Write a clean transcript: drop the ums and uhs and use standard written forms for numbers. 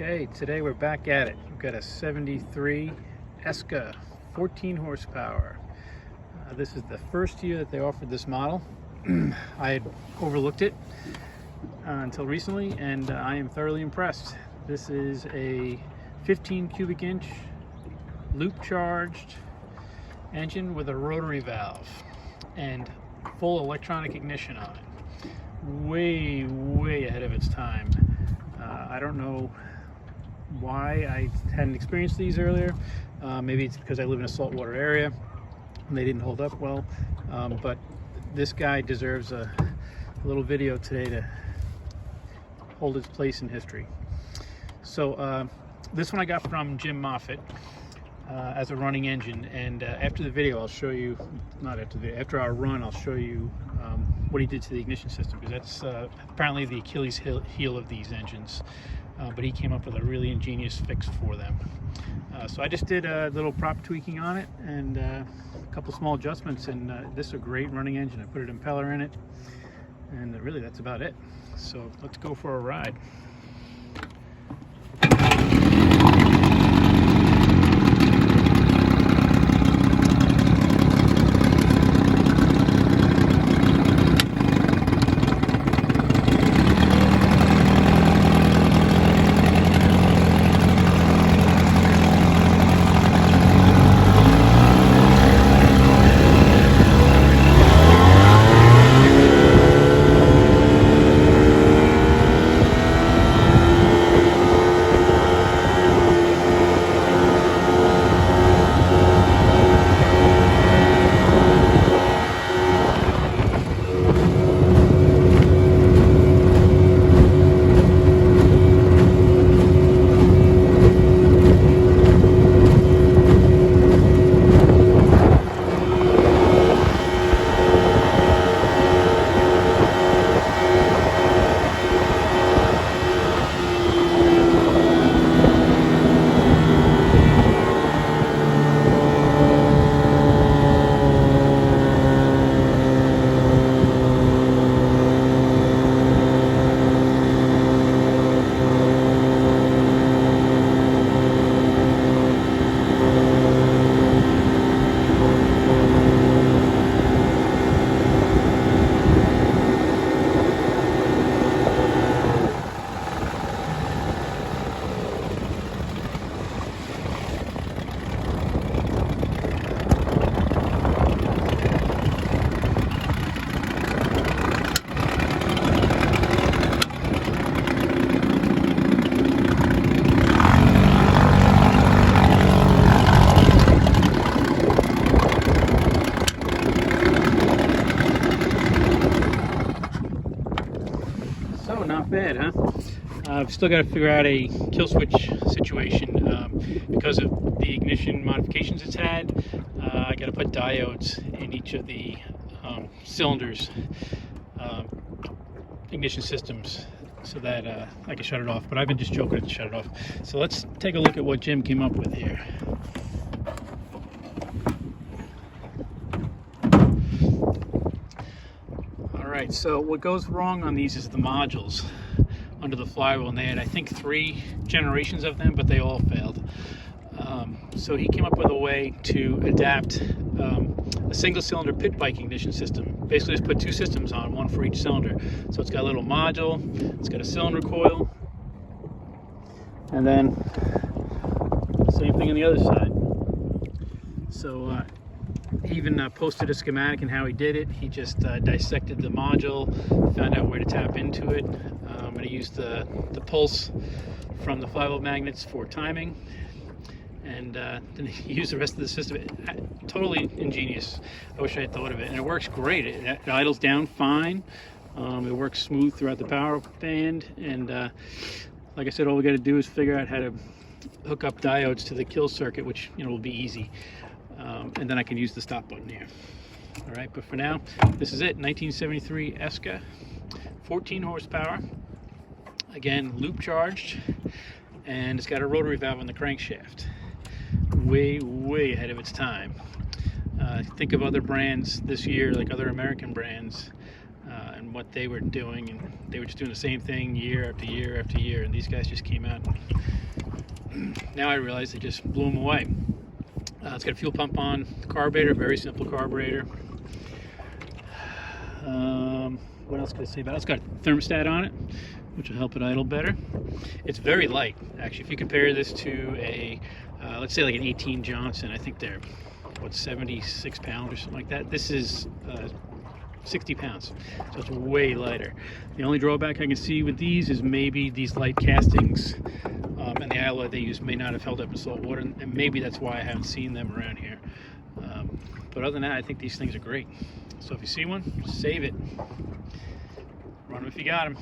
Okay, today we're back at it. We've got a 73 Eska, 14 horsepower. This is the first year that they offered this model. I had overlooked it until recently, and I am thoroughly impressed. This is a 15 cubic inch loop charged engine with a rotary valve and full electronic ignition on it. Way ahead of its time. I don't know why I hadn't experienced these earlier. Maybe it's because I live in a saltwater area and they didn't hold up well, but this guy deserves a little video today to hold its place in history. So this one I got from Jim Moffitt as a running engine, and after the video I'll show you, after our run I'll show you what he did to the ignition system, because that's apparently the Achilles heel of these engines, but he came up with a really ingenious fix for them. So I just did a little prop tweaking on it and a couple small adjustments, and this is a great running engine. I put an impeller in it, and really that's about it. So let's go for a ride. So not bad, huh? I've still got to figure out a kill switch situation because of the ignition modifications it's had. I got to put diodes in each of the cylinders ignition systems so that I can shut it off, but I've been just joking to shut it off. So let's take a look at what Jim came up with here. Alright, so what goes wrong on these is the modules under the flywheel, and they had, I think, 3 generations of them, but they all failed. So he came up with a way to adapt a single cylinder pit bike ignition system. Basically just put 2 systems on, one for each cylinder. So it's got a little module, it's got a cylinder coil, and then same thing on the other side. So he even posted a schematic and how he did it. He just dissected the module, found out where to tap into it, and he used the pulse from the flywheel magnets for timing, and then he used the rest of the system. Totally ingenious. I wish I had thought of it, and it works great. It idles down fine. It works smooth throughout the power band, and like I said, all we got to do is figure out how to hook up diodes to the kill circuit, which will be easy. And then I can use the stop button here. All right, but for now, this is it. 1973 Eska, 14 horsepower. Again, loop charged, and it's got a rotary valve on the crankshaft. Way ahead of its time. Think of other brands this year, like other American brands, and what they were doing, and they were just doing the same thing year after year after year, and these guys just came out and now I realize they just blew them away. It's got a fuel pump on, carburetor, very simple carburetor. What else can I say about it? It's got a thermostat on it, which will help it idle better. It's very light, actually. If you compare this to a, let's say like an 18 Johnson, I think they're, what, 76 pounds or something like that. This is 60 pounds, so it's way lighter. The only drawback I can see with these is maybe these light castings and the alloy they use may not have held up in salt water, and maybe that's why I haven't seen them around here. But other than that, I think these things are great. So if you see one, save it. Run them if you got them.